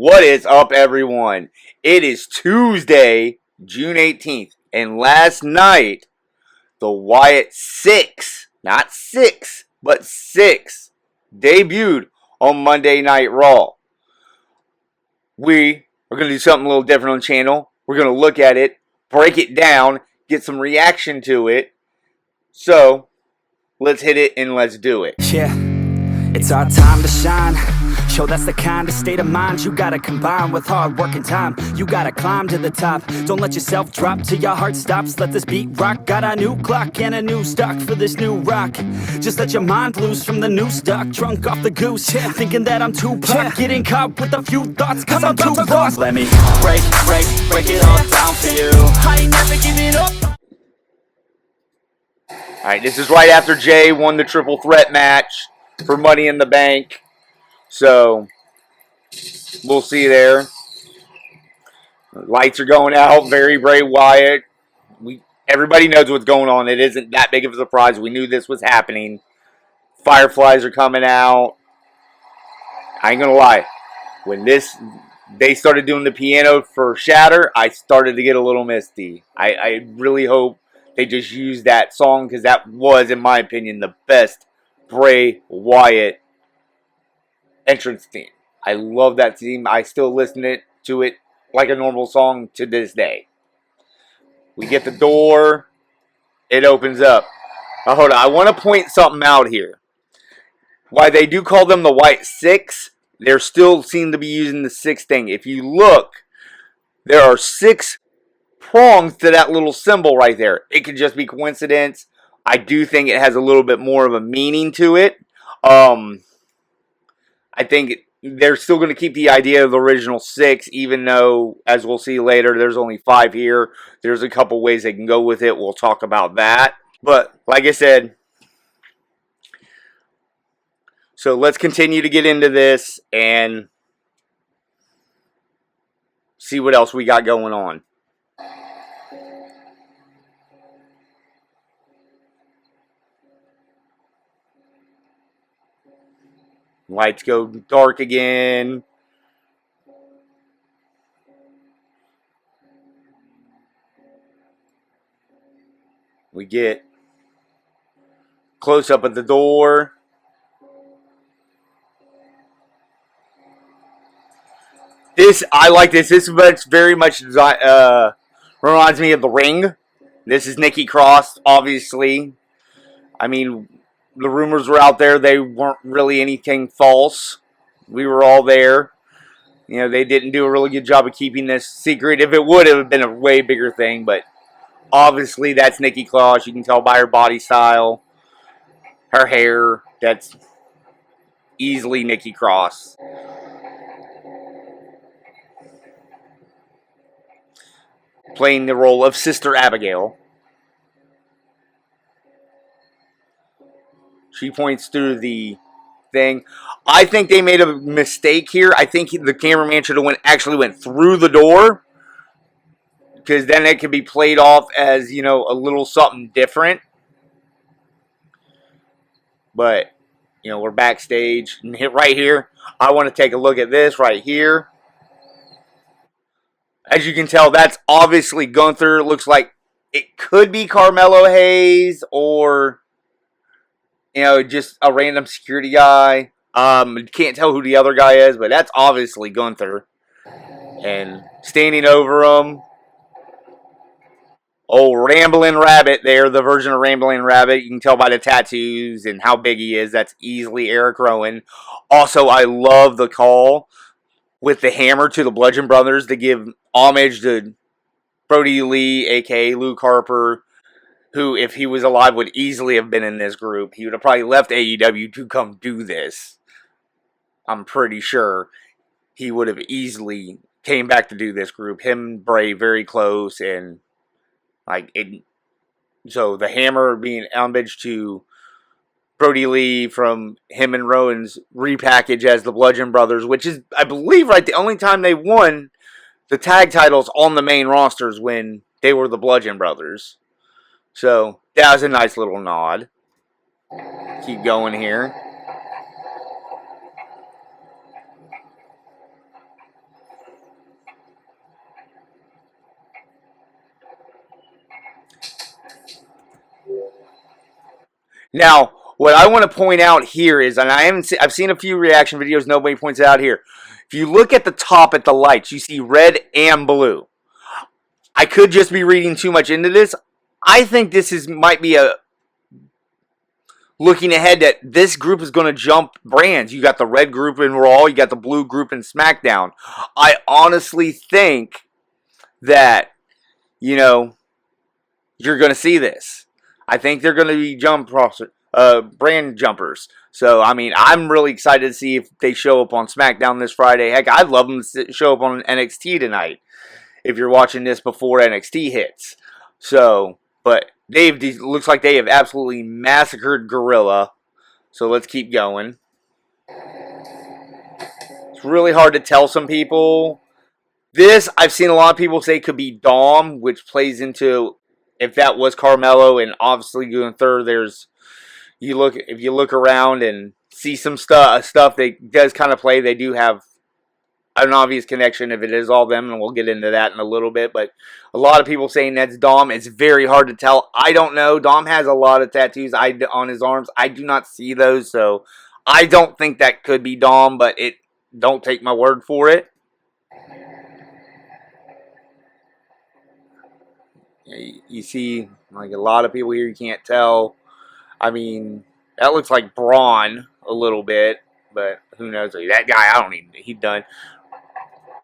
What is up, everyone? It is Tuesday, June 18th, and last night, the Wyatt 6, not 6, but 6, debuted on Monday Night Raw. We are going to do something a little different on the channel. We're going to look at it, break it down, get some reaction to it. So, let's hit it and let's do it. Yeah, it's our time to shine. Show that's the kind of state of mind you gotta combine with hard work and time. You gotta climb to the top. Don't let yourself drop till your heart stops. Let this beat rock. Got a new clock and a new stock for this new rock. Just let your mind loose from the new stock. Drunk off the goose, thinking that I'm too pop. Getting caught with a few thoughts cause I'm too lost. Let me break it all down for you. I ain't never giving up. Alright, this is right after Jay won the triple threat match for Money in the Bank. So, we'll see there. Lights are going out. Very brave Wyatt. Everybody knows what's going on. It isn't that big of a surprise. We knew this was happening. Fireflies are coming out. I ain't gonna lie. When they started doing the piano for Shatter, I started to get a little misty. I really hope they just used that song because that was, in my opinion, the best Bray Wyatt entrance theme. I love that theme. I still listen to it like a normal song to this day. We get the door. It opens up. Now, hold on. I want to point something out here. Why they do call them the White Six, they still seem to be using the six thing. If you look, there are 6 prongs to that little symbol right there. It could just be coincidence. I do think it has a little bit more of a meaning to it. I think they're still going to keep the idea of the original 6, even though, as we'll see later, there's only 5 here. There's a couple ways they can go with it. We'll talk about that. But, like I said, so let's continue to get into this and see what else we got going on. Lights go dark again. We get close up at the door. I like this. This very much reminds me of The Ring. This is Nikki Cross, obviously. I mean, the rumors were out there. They weren't really anything false. We were all there. You know, they didn't do a really good job of keeping this secret. If it would have been a way bigger thing, but obviously that's Nikki Cross. You can tell by her body style, her hair. That's easily Nikki Cross. Playing the role of Sister Abigail. She points through the thing. I think they made a mistake here. I think the cameraman should have actually went through the door, because then it could be played off as, you know, a little something different. But, you know, we're backstage. And right here, I want to take a look at this right here. As you can tell, that's obviously Gunther. It looks like it could be Carmelo Hayes or, you know, just a random security guy. Can't tell who the other guy is, but that's obviously Gunther. And standing over him, old Ramblin' Rabbit there, the version of Ramblin' Rabbit. You can tell by the tattoos and how big he is. That's easily Eric Rowan. Also, I love the call with the hammer to the Bludgeon Brothers to give homage to Brody Lee, a.k.a. Luke Harper, who, if he was alive, would easily have been in this group. He would have probably left AEW to come do this. I'm pretty sure he would have easily came back to do this group. Him and Bray very close, and so the hammer being homage to Brody Lee from him and Rowan's repackage as the Bludgeon Brothers, which is, I believe, right, the only time they won the tag titles on the main rosters when they were the Bludgeon Brothers. So that was a nice little nod. Keep going here. Now, what I want to point out here is, and I've seen a few reaction videos, nobody points it out here. If you look at the top at the lights, you see red and blue. I could just be reading too much into this. I think this might be a looking ahead that this group is going to jump brands. You got the red group in Raw, you got the blue group in SmackDown. I honestly think that, you know, you're going to see this. I think they're going to be brand jumpers. So, I mean, I'm really excited to see if they show up on SmackDown this Friday. Heck, I'd love them to show up on NXT tonight if you're watching this before NXT hits. So, but looks like they have absolutely massacred Gorilla. So let's keep going. It's really hard to tell some people. This, I've seen a lot of people say could be Dom, which plays into if that was Carmelo, and obviously Gunther. If you look around and see some stuff that does kind of play. They do have an obvious connection if it is all them, and we'll get into that in a little bit. But a lot of people saying that's Dom. It's very hard to tell. I don't know. Dom has a lot of tattoos on his arms. I do not see those, so I don't think that could be Dom, but don't take my word for it. You see, like a lot of people here, you can't tell. I mean, that looks like Braun a little bit, but who knows? Like, that guy, I don't even, he's done.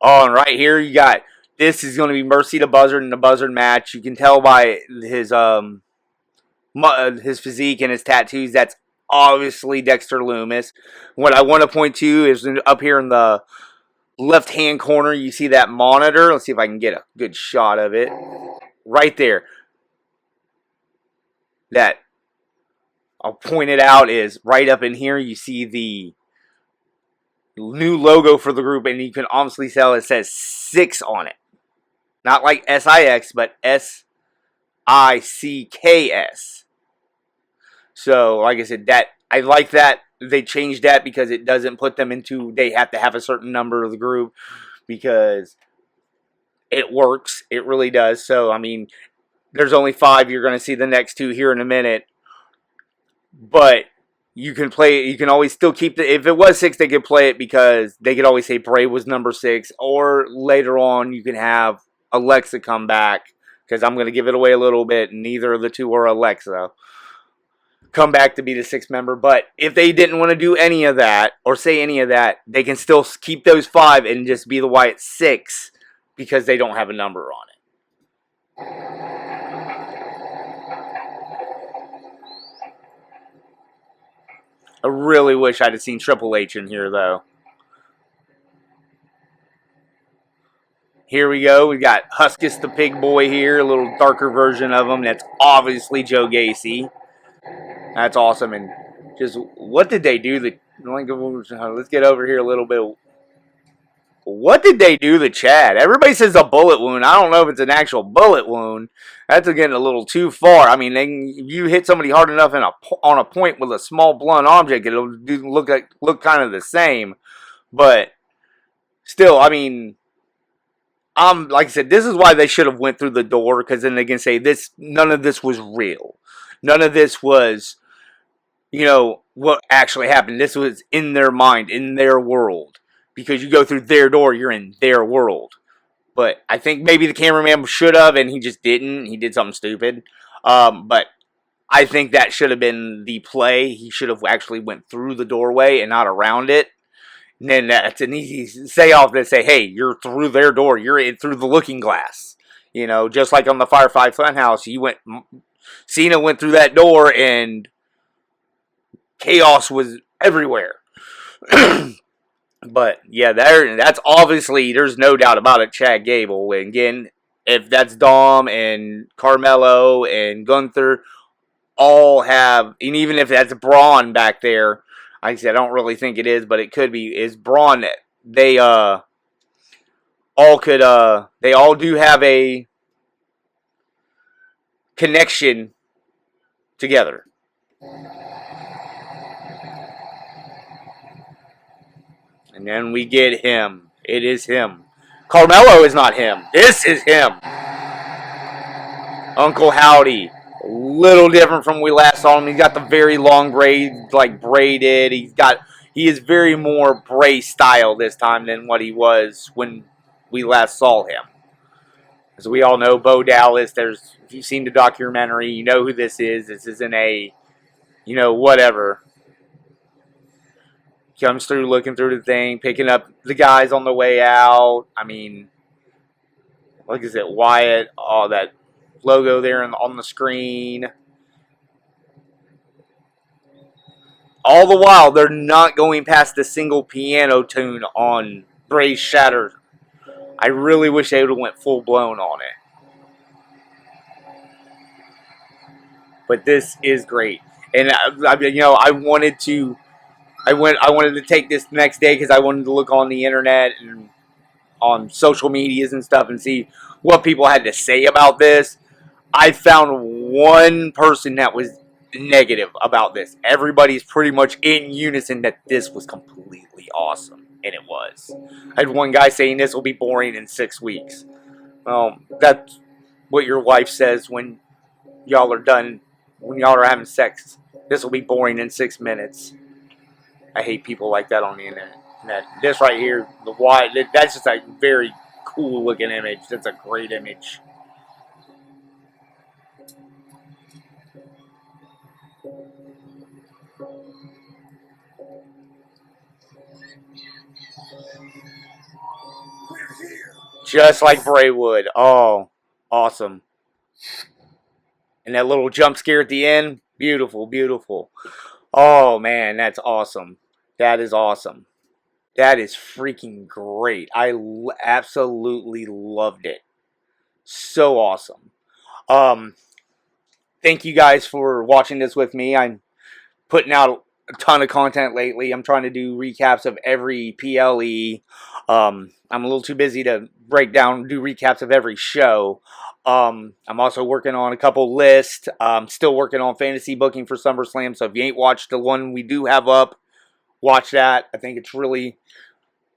Oh, and right here you got, this is going to be Mercy to Buzzard in the Buzzard match. You can tell by his physique and his tattoos, that's obviously Dexter Lumis. What I want to point to is up here in the left-hand corner, you see that monitor. Let's see if I can get a good shot of it. Right there. That, I'll point it out, is right up in here, you see the new logo for the group, and you can obviously tell it says 6 on it. Not like SIX, but SICKS. So, like I said, I like that they changed that because it doesn't put them into, they have to have a certain number of the group, because it works. It really does. So, I mean, there's only 5. You're going to see the next 2 here in a minute. But you can play it. You can always still keep if it was 6, they could play it because they could always say Bray was number 6. Or later on, you can have Alexa come back, because I'm going to give it away a little bit. Neither of the 2 are Alexa. Come back to be the 6th member. But if they didn't want to do any of that or say any of that, they can still keep those 5 and just be the Wyatt 6 because they don't have a number on it. I really wish I'd have seen Triple H in here, though. Here we go. We got Huskus the Pig Boy here, a little darker version of him. That's obviously Joe Gacy. That's awesome. And just, what did they do? Let's get over here a little bit. What did they do to Chad? Everybody says a bullet wound. I don't know if it's an actual bullet wound. That's getting a little too far. I mean, if you hit somebody hard enough on a point with a small blunt object, it'll look kind of the same. But still, I mean, like I said, this is why they should have went through the door, because then they can say none of this was real. None of this was, what actually happened. This was in their mind, in their world. Because you go through their door, you're in their world. But I think maybe the cameraman should have, and he just didn't. He did something stupid. But I think that should have been the play. He should have actually went through the doorway and not around it. And then that's an easy say-off to say, hey, you're through their door. You're in through the looking glass. Just like on the Firefly Funhouse, Cena went through that door, and chaos was everywhere. But, yeah, that's obviously, there's no doubt about it, Chad Gable. And again, if that's Dom and Carmelo and Gunther, all have, and even if that's Braun back there, like I said, I don't really think it is, but it could be, is Braun, they all do have a connection together. And then we get him. It is him. Carmelo is not him. This is him. Uncle Howdy. little different from when we last saw him. He's got the very long braid, like braided. He is very more Bray style this time than what he was when we last saw him. As we all know, Bo Dallas, if you've seen the documentary, you know who this is. This isn't a, whatever. Comes through, looking through the thing, picking up the guys on the way out. I mean, look, is it Wyatt? Oh, that logo there on the screen. All the while, they're not going past a single piano tune on Bray's Shatter. I really wish they would have went full blown on it. But this is great, and I wanted to take this next day because I wanted to look on the internet and on social medias and stuff and see what people had to say about this. I found one person that was negative about this. Everybody's pretty much in unison that this was completely awesome. And it was. I had one guy saying this will be boring in 6 weeks. Well, that's what your wife says when y'all are done, when y'all are having sex. This will be boring in 6 minutes. I hate people like that on the internet. This right here, that's just a very cool looking image. That's a great image. Just like Bray would. Oh, awesome. And that little jump scare at the end, beautiful, beautiful. Oh, man, that's awesome. That is awesome. That is freaking great. I absolutely loved it. So awesome. Thank you guys for watching this with me. I'm putting out a ton of content lately. I'm trying to do recaps of every PLE. I'm a little too busy to do recaps of every show. I'm also working on a couple lists. I'm still working on fantasy booking for SummerSlam. So if you ain't watched the one we do have up, watch that. I think it's really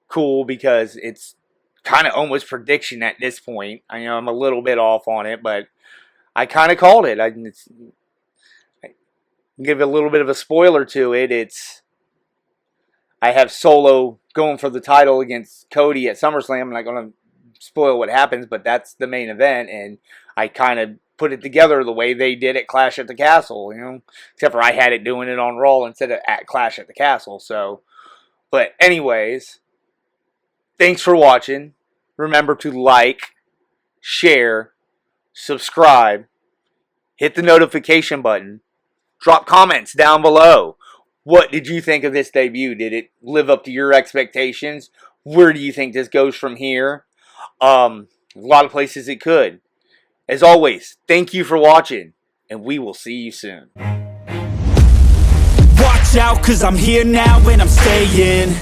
cool because it's kind of almost prediction at this point. I know I'm a little bit off on it, but I kind of called it. I give a little bit of a spoiler to it. I have Solo going for the title against Cody at SummerSlam. I'm not going to spoil what happens, but that's the main event, and I kind of put it together the way they did at Clash at the Castle, except for I had it doing it on Raw instead of at Clash at the Castle. So, but anyways, thanks for watching. Remember to like, share, subscribe, hit the notification button, drop comments down below. What did you think of this debut? Did it live up to your expectations? Where do you think this goes from here? A lot of places it could. As always, thank you for watching, and we will see you soon. Watch out, 'cause I'm here now and I'm staying.